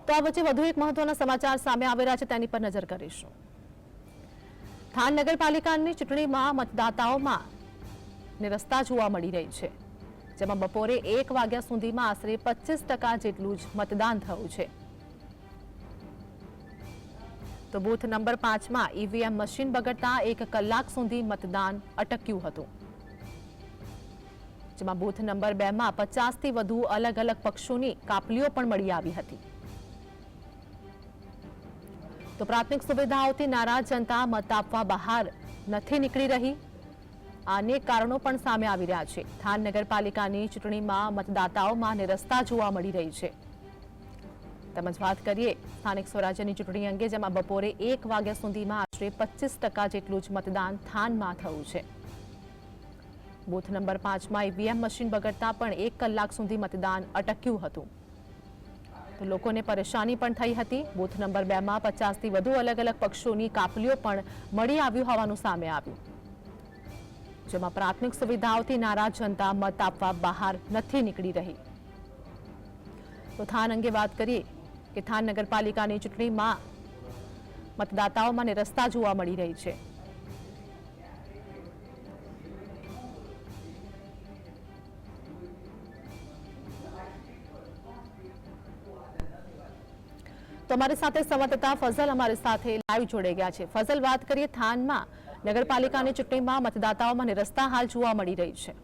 તો આ વચ્ચે વધુ એક મહત્વના સમાચાર સામે આવી રહ્યા છે, તેની પર નજર કરીશું. થાન નગરપાલિકાની ચૂંટણીમાં મતદાતાઓમાં નિરસ્તા જોવા મળી રહી છે, જેમાં બપોરે 1 વાગ્યા સુધીમાં આશરે 25% જેટલું જ મતદાન થયું છે. તો બૂથ નંબર 5માં ઈવીએમ મશીન બગડતા 1 કલાક સુધી મતદાન અટક્યું હતું, જેમાં બૂથ નંબર 2માં 50થી વધુ અલગ અલગ પક્ષોની કાપલીઓ પણ મળી આવી હતી. તો પ્રાથમિક સુવિધાઓથી નારાજ જનતા મત આપવા બહાર નથી નીકળી રહી. અનેક કારણો પણ સામે આવી રહ્યા છે. થાન નગરપાલિકાની ચૂંટણીમાં મતદાતાઓમાં નિરસ્તા જોવા મળી રહી છે. તેમજ વાત કરીએ સ્થાનિક સ્વરાજ્યની ચૂંટણી અંગે, જેમાં બપોરે 1 વાગ્યા સુધીમાં આશરે 25% જેટલું જ મતદાન થાનમાં થયું છે. બૂથ નંબર 5માં ઈવીએમ મશીન બગડતા પણ 1 કલાક સુધી મતદાન અટક્યું હતું. તો લોકોને પરેશાની પણ થઈ હતી. બૂથ નંબર 2માં 50થી વધુ અલગ અલગ પક્ષોની કાપલીઓ પણ મળી આવ્યું હોવાનું સામે આવ્યું, જેમાં પ્રાથમિક સુવિધાઓથી નારાજ જનતા મત આપવા બહાર નથી નીકળી રહી. તો થાન અંગે વાત કરીએ કે થાન નગરપાલિકાની ચૂંટણીમાં મતદાતાઓમાં નિરસ્તા જોવા મળી રહી છે. તો અમારી સાથે સંવાદદાતા ફઝલ અમારી સાથે લાઈવ જોડાઈ ગયા છે. ફઝલ, વાત કરીએ થાનમાં નગરપાલિકાની ચૂંટણીમાં મતદાતાઓમાં નિરસ્તા હાલ જોવા મળી રહી છે.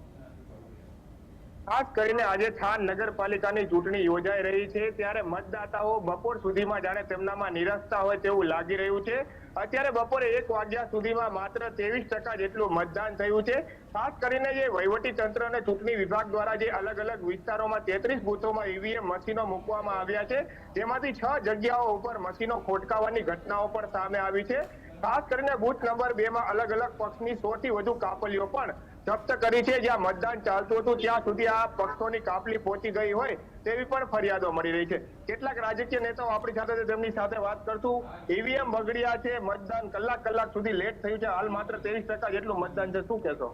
ખાસ કરીને આજે થાન નગરપાલિકાની ચૂંટણી યોજાઈ રહી છે, ત્યારે મતદાતાઓ બપોર સુધીમાં જાણે તેમનામાં નિરસ્તા હોય તેવું લાગી રહ્યું છે. અત્યારે બપોરે 1 વાગ્યા સુધીમાં માત્ર 23% જેટલું મતદાન થયું છે. ખાસ કરીને જે વહીવટી તંત્ર અને ચૂંટણી વિભાગ દ્વારા જે અલગ અલગ વિસ્તારોમાં 33 બૂથોમાં ઈવીએમ મશીનો મૂકવામાં આવ્યા છે, જેમાંથી 6 જગ્યાઓ ઉપર મશીનો ખોટકાવાની ઘટનાઓ પણ સામે આવી છે. ખાસ કરીને બૂથ નંબર 2માં અલગ અલગ પક્ષની 100 થી વધુ કાપલીઓ પણ જપ્ત કરી છે. જ્યાં મતદાન ચાલતું હતું ત્યાં સુધી આ પક્ષોની કાપલી પહોંચી ગઈ હોય તેવી પણ ફરિયાદો મળી રહી છે. કેટલાક રાજકીય નેતાઓ આપણી સાથે છે, તેમની સાથે વાત કરશું. ઈવીએમ બગડ્યા છે, મતદાન કલાક સુધી લેટ થયું છે, હાલ માત્ર 23% જેટલું મતદાન છે, શું કહેશો?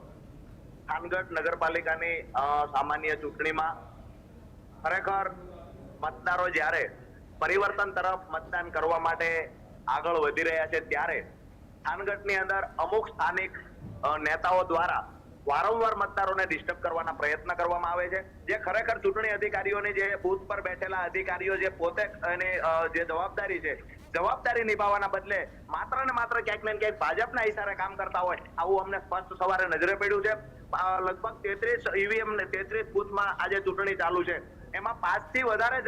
થાનગઢ નગરપાલિકાની સામાન્ય ચૂંટણીમાં ખરેખર મતદારો જ્યારે પરિવર્તન તરફ મતદાન કરવા માટે આગળ વધી રહ્યા છે, ત્યારે થાનગઢની અંદર અમુક સ્થાનિક નેતાઓ દ્વારા વારંવાર મતદારોને ડિસ્ટર્બ કરવાના પ્રયત્ન કરવામાં આવે છે, જે ખરેખર ચૂંટણી અધિકારીઓની જે બૂથ પર બેઠેલા અધિકારીઓ જે પોતે અને જે જવાબદારી છે, જવાબદારી નિભાવવાના બદલે માત્ર ને માત્ર ક્યાંક ને ક્યાંક ભાજપના ઇશારે કામ કરતા હોય, આવું અમને સ્પષ્ટ સવારે નજરે પડ્યું છે. લગભગ 33 ઈવીએમ ને 33 બૂથમાં આજે ચૂંટણી ચાલુ છે, એમાં 5 થી વધારે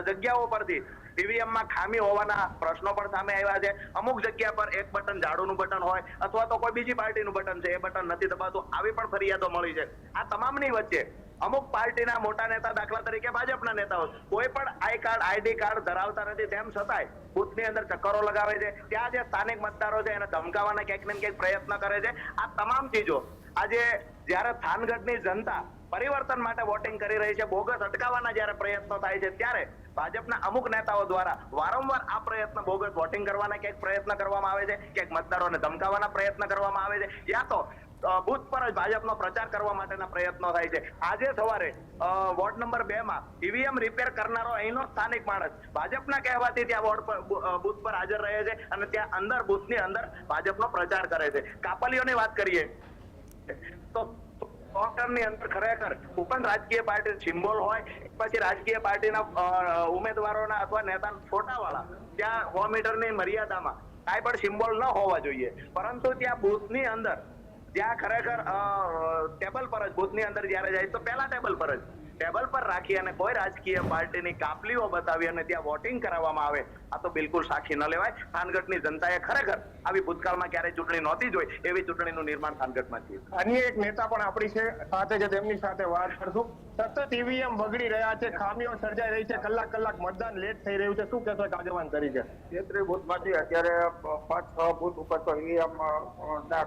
જગ્યાઓ પરથી ઈવીએમમાં ખામી હોવાના પ્રશ્નો પણ સામે આવ્યા છે. અમુક જગ્યા પર એક બટન ઝાડુનું બટન હોય અથવા તો કોઈ બીજી પાર્ટીનું બટન છે, એ બટન નથી દબાતું, આવી પણ ફરિયાદો મળી છે. આ તમામની વચ્ચે અમુક પાર્ટીના મોટા નેતા, દાખલા તરીકે ભાજપના નેતાઓ, કોઈ પણ આઈડી કાર્ડ ધરાવતા નથી, તેમ છતાંય બૂથની અંદર ચક્કરો લગાવે છે. ત્યાં જે સ્થાનિક મતદારો છે એને ધમકાવવાના ક્યાંક ને ક્યાંક પ્રયત્ન કરે છે. આ તમામ ચીજો આજે જ્યારે થાનગઢની જનતા પરિવર્તન માટે વોટિંગ કરી રહી છે, બોગસ અટકાવવાના જ્યારે પ્રયત્નો થાય છે, ત્યારે ભાજપના અમુક નેતાઓ દ્વારા વારંવાર આ પ્રયત્ન બોગસ વોટિંગ કરવાના ક્યાંક પ્રયત્ન કરવામાં આવે છે, ક્યાંક મતદારોને ધમકાવવાના પ્રયત્ન કરવામાં આવે છે, યા તો બૂથ પર જ ભાજપનો પ્રચાર કરવા માટેના પ્રયત્નો થાય છે. આજે સવારે વોર્ડ નંબર 2માં ઈવીએમ રિપેર કરનારો અહીંનો સ્થાનિક માણસ ભાજપના કહેવાથી ત્યાં વોર્ડ પર બૂથ પર હાજર રહે છે અને ત્યાં અંદર બૂથની અંદર ભાજપનો પ્રચાર કરે છે. કાપલીઓની વાત કરીએ તો ની અંદર ખરેખર કોઈ રાજકીય પાર્ટી સિમ્બોલ હોય, પછી રાજકીય પાર્ટીના ઉમેદવારોના અથવા નેતાના ફોટાવાળા ત્યાં 100 મીટરની મર્યાદામાં કાંઈ પણ સિમ્બોલ ન હોવા જોઈએ, પરંતુ ત્યાં બૂથની અંદર ત્યાં ખરેખર ટેબલ પર જ બૂથની અંદર જ્યારે જાય તો પહેલા ટેબલ પર રાખી અને કોઈ રાજકીય પાર્ટીની કાપલીઓ બતાવી અને ત્યાં વોટિંગ કરાવવામાં આવે, આ તો બિલકુલ સાખી ન લેવાય. થાનગઢની જનતાએ ખરેખર આવી ભૂતકાળમાં ક્યારેય ચૂંટણી નહોતી જોઈ, એવી ચૂંટણીનું નિર્માણ થાનગઢમાં થયું. અન્ય એક નેતા પણ આપણી સાથે છે, તેમની સાથે વાત કરશું. સતત ઈવીએમ બગડી રહ્યા છે, ખામીઓ સર્જાઈ રહી છે, કલાક મતદાન લેટ થઈ રહ્યું છે, શું કહેશો એક આગેવાન તરીકે? 33 બૂથમાંથી અત્યારે 5-6 બૂથ ઉપર તો ઈવીએમ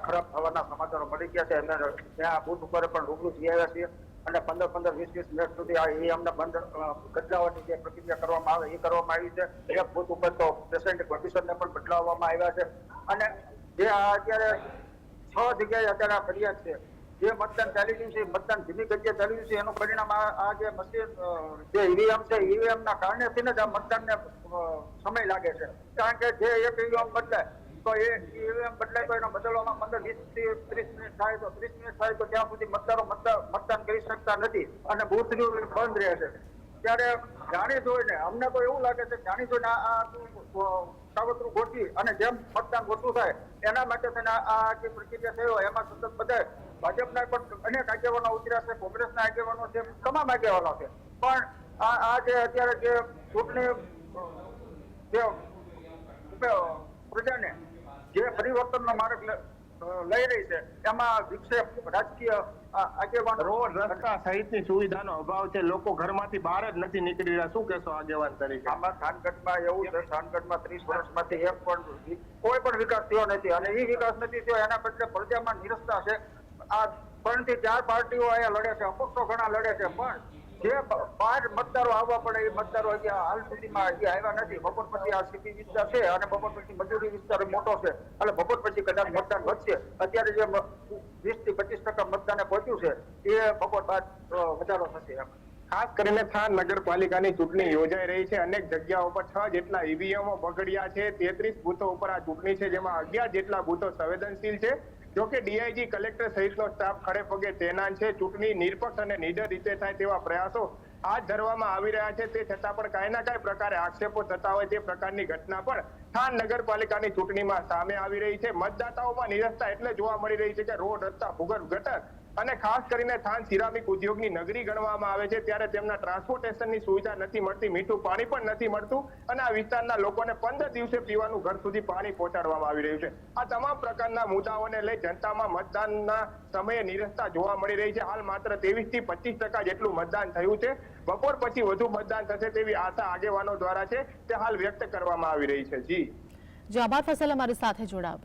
ખરાબ થવાના સમાચારો મળી ગયા છે, અને ત્યાં બૂથ ઉપર પણ રૂબરૂ જઈ આવ્યા છીએ અને 15-20 મિનિટ સુધી આ ઈવીએમને બંધ બદલાવવાની જે પ્રક્રિયા કરવામાં આવે એ કરવામાં આવી છે. એક બૂથ ઉપર તો પેશન્ટ કન્ડિશનને પણ બદલાવવામાં આવ્યા છે, અને જે અત્યારે 6 જગ્યાએ અત્યારે ફરિયાદ છે જે મતદાન ચાલી રહ્યું છે મતદાન ધીમી ગતિએ ચાલી રહ્યું છે એનું પરિણામ આ જે મશીન જે ઈવીએમ છે ઈવીએમ ના કારણે થઈને જ આ મતદાનને સમય લાગે છે કારણ કે જે એક ઈવીએમ બદલાય તો એ ઈવીએમ બદલાય તો એનો બદલવામાં 15-20 થી 30 મિનિટ થાય તો 30 મિનિટ થાય તો ત્યાં સુધી મતદારો મતદાન કરી શકતા નથી અને બૂથ બંધ રહે છે ત્યારે જાણી જોઈને અમને તો એવું લાગે છે જાણી જોઈને આ કાવતરું ગોઠવી અને જેમ મતદાન ઓછું થાય એના માટે થઈને આ જે પ્રક્રિયા થયો એમાં સતત બધા ભાજપના પણ અનેક આગેવાનો ઉતર્યા છે કોંગ્રેસના આગેવાનો છે તમામ આગેવાનો છે પણ આ જે અત્યારે જે ચૂંટણી જે પ્રજાને જે પરિવર્તનનો માર્ગ લઈ રહી છે એમાં વિક્ષેપ રાજકીય આગેવાનો રોડ રસ્તા સહિતની સુવિધાનો અભાવ છે, લોકો ઘરમાંથી બહાર જ નથી નીકળી રહ્યા. શું કહેશો આગેવાન તરીકે? આમાં થાનગઢમાં એવું છે, થાનગઢમાં 30 વર્ષમાંથી એક પણ કોઈ પણ વિકાસ થયો નથી અને એ વિકાસ નથી થયો એના બદલે પ્રજામાં નિરસ્તા છે. આ 3 થી 4 પાર્ટીઓ અહીંયા લડે છે, અપક્ષો ઘણા લડે છે, પણ જે 5 મતદારો આવવા પડે એ મતદારો હજી હાલ સુધીમાં હજી આવ્યા નથી. બપોર પછી આ સિટી વિસ્તાર છે અને બપોર પછી મજૂરી વિસ્તાર મોટો છે એટલે બપોર પછી કદાચ મતદાન વધશે. અત્યારે જે 20 થી 25% મતદાને પહોંચ્યું છે એ બપોર બાદ વધારો થશે. ખાસ કરીને થાન નગરપાલિકાની ચૂંટણી યોજાઈ રહી છે. અનેક જગ્યાઓ પર 6 જેટલા ઈવીએમઓ બગડ્યા છે. 33 બૂથો ઉપર આ ચૂંટણી છે, જેમાં 11 જેટલા બૂથો સંવેદનશીલ છે. જોકે ડીઆઈજી, કલેક્ટર સહિતનો સ્ટાફ ખડે પગે તૈનાત છે. ચૂંટણી નિરપક્ષ અને નિડર રીતે થાય તેવા પ્રયાસો હાથ ધરવામાં આવી રહ્યા છે. તે છતાં પણ કાંઈ ના કાંઈ પ્રકારે આક્ષેપો થતા હોય તે પ્રકારની ઘટના પણ થાન નગરપાલિકાની ચૂંટણીમાં સામે આવી રહી છે. મતદાતાઓમાં નિરસ્તા એટલે જોવા મળી રહી છે કે રોડ, રસ્તા, ભૂગર્ભ ગટર અને ખાસ કરીને થાન સિરામિક ઉદ્યોગની નગરી ગણવામાં આવે છે, ત્યારે તેમના ટ્રાન્સપોર્ટેશનની સુવિધા નથી મળતી, મીઠું પાણી પણ નથી મળતું અને આ વિસ્તારના લોકોને 15 દિવસે પીવાનું ઘર સુધી પાણી પહોંચાડવામાં આવી રહ્યું છે. આ તમામ પ્રકારના મુદ્દાઓને લઈ જનતામાં મતદાનના સમયે નિરસ્તા જોવા મળી રહી છે. હાલ માત્ર 23 થી 25% જેટલું મતદાન થયું છે. બપોર પછી વધુ મતદાન થશે તેવી આશા આગેવાનો દ્વારા છે તે હાલ વ્યક્ત કરવામાં આવી રહી છે. જી આભાર ફસલ, અમારી સાથે જોડાવ.